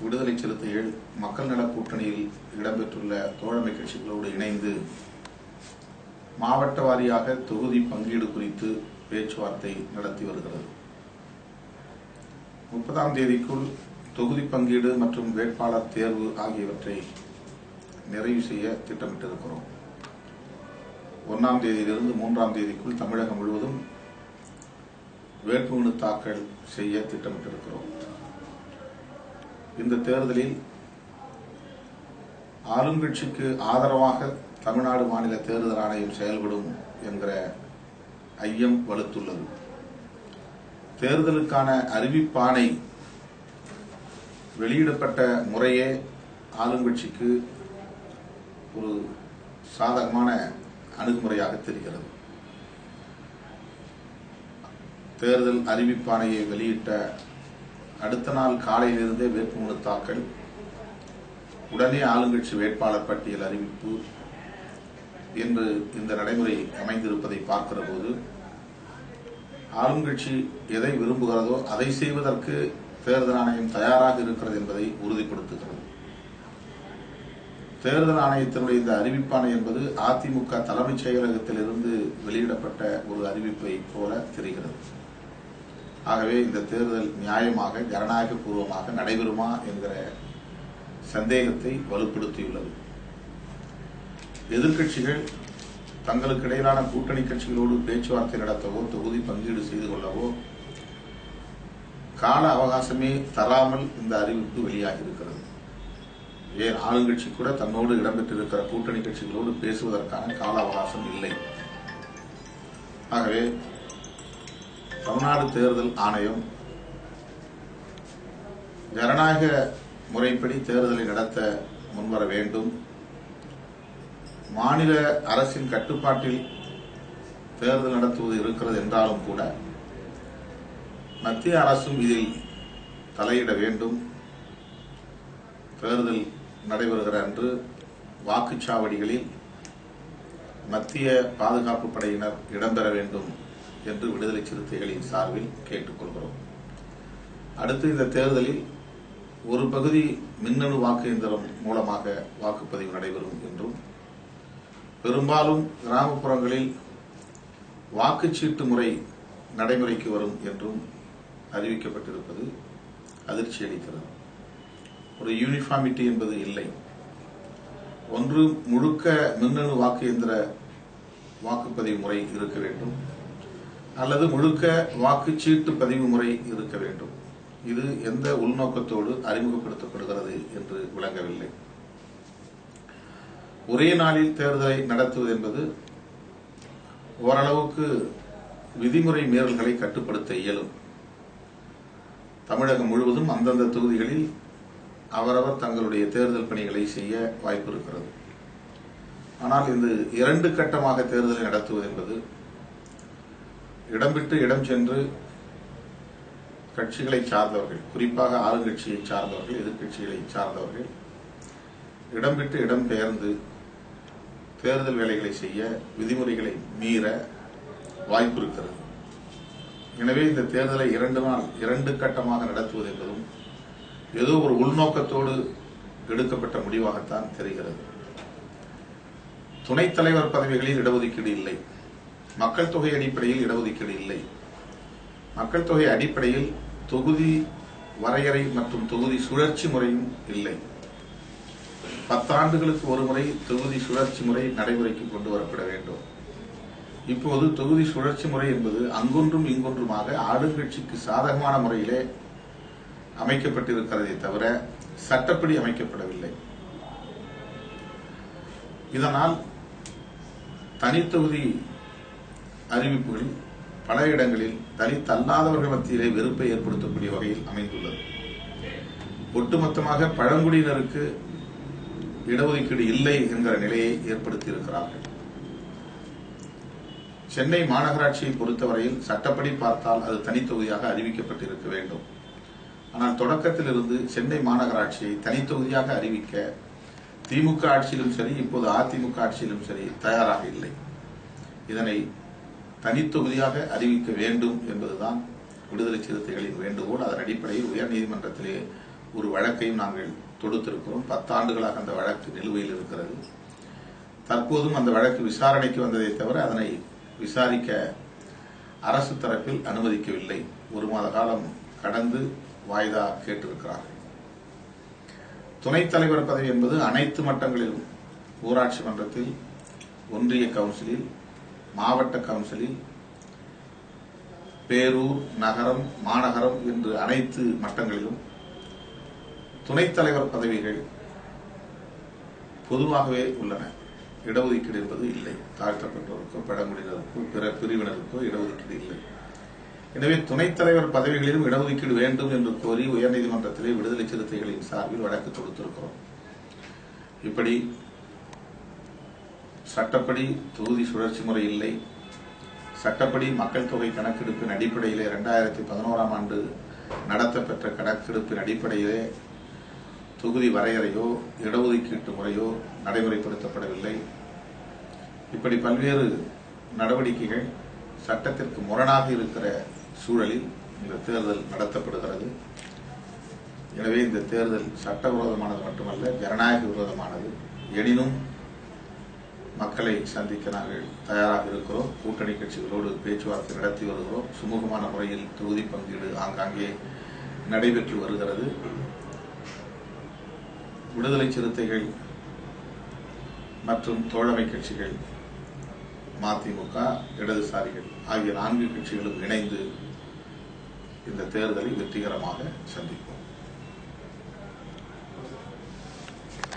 விடுதலை சிறுத்தைகள் மக்கள் நல கூட்டணியில் இடம்பெற்றுள்ள தோழமை கட்சிகளோடு இணைந்து மாவட்ட வாரியாக தொகுதி பங்கீடு குறித்து பேச்சுவார்த்தை நடத்தி வருகிறது. 30ஆம் தேதிக்குள் தொகுதி பங்கீடு மற்றும் வேட்பாளர் தேர்வு ஆகியவற்றை நிறைவு செய்ய திட்டமிட்டிருக்கிறோம். 1ஆம் தேதியிலிருந்து 3ஆம் தேதிக்குள் தமிழகம் முழுவதும் வேட்புமனு தாக்கல் செய்ய திட்டமிட்டிருக்கிறோம். இந்த தேர்தலில் ஆளுங்கட்சிக்கு ஆதரவாக தமிழ்நாடு மாநில தேர்தல் ஆணையம் செயல்படும் என்கிற ஐயம் வலுத்துள்ளது. தேர்தலுக்கான அறிவிப்பாணை வெளியிடப்பட்ட முறையே ஆளுங்கட்சிக்கு ஒரு சாதகமான அணுகுமுறையாக தெரிகிறது. தேர்தல் அறிவிப்பாணையை வெளியிட்ட அடுத்த நாள் காலையிலிருந்தே வேட்புமனு தாக்கல், உடனே ஆளுங்கட்சி வேட்பாளர் பட்டியல் அறிவிப்பு என்று இந்த நடைமுறை அமைந்திருப்பதை பார்க்கிற போது ஆளுங்கட்சி எதை விரும்புகிறதோ அதை செய்வதற்கு தேர்தல் ஆணையம் தயாராக இருக்கிறது என்பதை உறுதிப்படுத்துகிறது. தேர்தல் ஆணையத்தினுடைய இந்த அறிவிப்பாணை என்பது அதிமுக தலைமைச் செயலகத்திலிருந்து வெளியிடப்பட்ட ஒரு அறிவிப்பை போல தெரிகிறது. ஆகவே இந்த தேர்தல் நியாயமாக ஜனநாயக பூர்வமாக நடைபெறுமா என்கிற சந்தேகத்தை வலுப்படுத்தியுள்ளது. எதிர்க்கட்சிகள் தங்களுக்கு இடையிலான கூட்டணி கட்சிகளோடு பேச்சுவார்த்தை நடத்தவோ தொகுதி பங்கீடு செய்து கொள்ளவோ கால அவகாசமே தராமல் இந்த அறிவிப்பு வெளியாகி இருக்கிறது. ஏன் ஆளுங்கட்சி கூட தன்னோடு இடம்பெற்றிருக்கிற கூட்டணி கட்சிகளோடு பேசுவதற்கான கால அவகாசம் இல்லை. ஆகவே தமிழ்நாடு தேர்தல் ஆணையம் ஜனநாயக முறைப்படி தேர்தலை நடத்த முன்வர வேண்டும். மாநில அரசின் கட்டுப்பாட்டில் தேர்தல் நடத்துவது இருக்கிறது என்றாலும் கூட மத்திய அரசும் இதில் தலையிட வேண்டும். தேர்தல் நடைபெறுகிற அன்று வாக்குச்சாவடிகளில் மத்திய பாதுகாப்பு படையினர் இடம்பெற வேண்டும் என்று விடுதலை சிறுத்தைகளின் சார்பில் கேட்டுக்கொள்கிறோம். அடுத்து இந்த தேர்தலில் ஒரு பகுதி மின்னணு வாக்கு இயந்திரம் மூலமாக வாக்குப்பதிவு நடைபெறும் என்றும், பெரும்பாலும் கிராமப்புறங்களில் வாக்குச்சீட்டு முறை நடைமுறைக்கு வரும் என்றும் அறிவிக்கப்பட்டிருப்பது அதிர்ச்சி அளிக்கிறது. ஒரு யூனிஃபார்மிட்டி என்பது இல்லை. ஒன்று முழுக்க மின்னணு வாக்கு இயந்திர வாக்குப்பதிவு முறை இருக்க வேண்டும், அல்லது முழுக்க வாக்குச்சீட்டு பதிவு முறை இருக்க வேண்டும். இது எந்த உள்நோக்கத்தோடு அறிமுகப்படுத்தப்படுகிறது என்று விளங்கவில்லை. ஒரே நாளில் தேர்தலை நடத்துவது என்பது ஓரளவுக்கு விதிமுறை மீறல்களை கட்டுப்படுத்த இயலும். தமிழகம் முழுவதும் அந்தந்த தொகுதிகளில் அவரவர் தங்களுடைய தேர்தல் பணிகளை செய்ய வாய்ப்பு இருக்கிறது. ஆனால் இந்த 2 கட்டமாக தேர்தலை நடத்துவது என்பது இடம் விட்டு இடம் சென்று கட்சிகளை சார்ந்தவர்கள், குறிப்பாக ஆளுங்கட்சியை சார்ந்தவர்கள், எதிர்க்கட்சிகளை சார்ந்தவர்கள் இடம் விட்டு இடம் பெயர்ந்து தேர்தல் வேலைகளை செய்ய, விதிமுறைகளை மீற வாய்ப்பு இருக்கிறது. எனவே இந்த தேர்தலை 2 கட்டமாக நடத்துவது என்பதும் ஏதோ ஒரு உள்நோக்கத்தோடு எடுக்கப்பட்ட முடிவாகத்தான் தெரிகிறது. துணைத் தலைவர் பதவிகளில் இடஒதுக்கீடு இல்லை. மக்கள் தொகை அடிப்படையில் இடஒதுக்கீடு இல்லை. மக்கள் தொகை அடிப்படையில் தொகுதி வரையறை மற்றும் தொகுதி சுழற்சி முறையும் இல்லை. 10 ஆண்டுகளுக்கு ஒரு முறை தொகுதி சுழற்சி முறை நடைமுறைக்கு கொண்டு வரப்பட வேண்டும். இப்போது தொகுதி சுழற்சி முறை என்பது அங்கொன்றும் இங்கொன்றுமாக ஆளுங்கட்சிக்கு சாதகமான முறையிலே அமைக்கப்பட்டிருக்கிறதே தவிர சட்டப்படி அமைக்கப்படவில்லை. இதனால் தனித்தொகுதி அறிவிப்புகள் பல இடங்களில் தலித் அல்லாதவர்கள் மத்தியிலே வெறுப்பை ஏற்படுத்தக்கூடிய வகையில் அமைந்துள்ளது. ஒட்டுமொத்தமாக பழங்குடியினருக்கு இடஒதுக்கீடு இல்லை என்கிற நிலையை ஏற்படுத்தியிருக்கிறார்கள். சென்னை மாநகராட்சியை பொறுத்தவரையில் சட்டப்படி பார்த்தால் அது தனித்தொகுதியாக அறிவிக்கப்பட்டிருக்க வேண்டும். ஆனால் தொடக்கத்திலிருந்து சென்னை மாநகராட்சியை தனித்தொகுதியாக அறிவிக்க திமுக ஆட்சியிலும் சரி, இப்போது அதிமுக ஆட்சியிலும் சரி தயாராக இல்லை. இதனை தனித்தொகுதியாக அறிவிக்க வேண்டும் என்பதுதான் விடுதலை சிறுத்தைகளின் வேண்டுகோள். அதன் அடிப்படையில் உயர்நீதிமன்றத்திலே ஒரு வழக்கையும் நாங்கள் தொடுத்திருக்கிறோம். 10 ஆண்டுகளாக அந்த வழக்கு நிலுவையில் இருக்கிறது. தற்போதும் அந்த வழக்கு விசாரணைக்கு வந்ததை தவிர அதனை விசாரிக்க அரசு தரப்பில் அனுமதிக்கவில்லை. 1 மாத காலம் கடந்து வாய்தா கேட்டிருக்கிறார்கள். துணைத் தலைவர் பதவி என்பது அனைத்து மட்டங்களிலும், ஊராட்சி மன்றத்தில், ஒன்றிய கவுன்சிலில், மாவட்ட கவுன்சிலில், பேரூர், நகரம், மாநகரம் என்று அனைத்து மட்டங்களிலும் துணைத் தலைவர் பதவிகள் பொதுவாகவே உள்ளன. இடஒதுக்கீடு என்பது இல்லை. தாழ்த்தப்பட்டோருக்கோ, பழங்குடியினருக்கோ, பிற பிரிவினருக்கோ இடஒதுக்கீடு இல்லை. எனவே துணைத் தலைவர் பதவிகளிலும் இடஒதுக்கீடு வேண்டும் என்று கோரி உயர்நீதிமன்றத்திலே விடுதலை சிறுத்தைகளின் சார்பில் வழக்கு தொடுத்திருக்கிறோம். இப்படி சட்டப்படி தொகுதி சுழற்சி முறை இல்லை, சட்டப்படி மக்கள் தொகை கணக்கெடுப்பின் அடிப்படையிலே 2011ஆம் ஆண்டு நடத்தப்பெற்ற கணக்கெடுப்பின் அடிப்படையிலே தொகுதி வரையறையோ இடஒதுக்கீட்டு முறையோ நடைமுறைப்படுத்தப்படவில்லை. இப்படி பல்வேறு நடவடிக்கைகள் சட்டத்திற்கு முரணாக இருக்கிற சூழலில் இந்த தேர்தல் நடத்தப்படுகிறது. எனவே இந்த தேர்தல் சட்டவிரோதமானது மட்டுமல்ல, ஜனநாயக விரோதமானது. எனினும் மக்களை சந்திக்க நாங்கள் தயாராக இருக்கிறோம். கூட்டணி கட்சிகளோடு பேச்சுவார்த்தை நடத்தி வருகிறோம். சுமூகமான முறையில் தொகுதி பங்கீடு ஆங்காங்கே நடைபெற்று வருகிறது. விடுதலை சிறுத்தைகள் மற்றும் தோழமை கட்சிகள், மதிமுக, இடதுசாரிகள் ஆகிய 4 கட்சிகளும் இணைந்து இந்த தேர்தலை வெற்றிகரமாக சந்திப்போம்.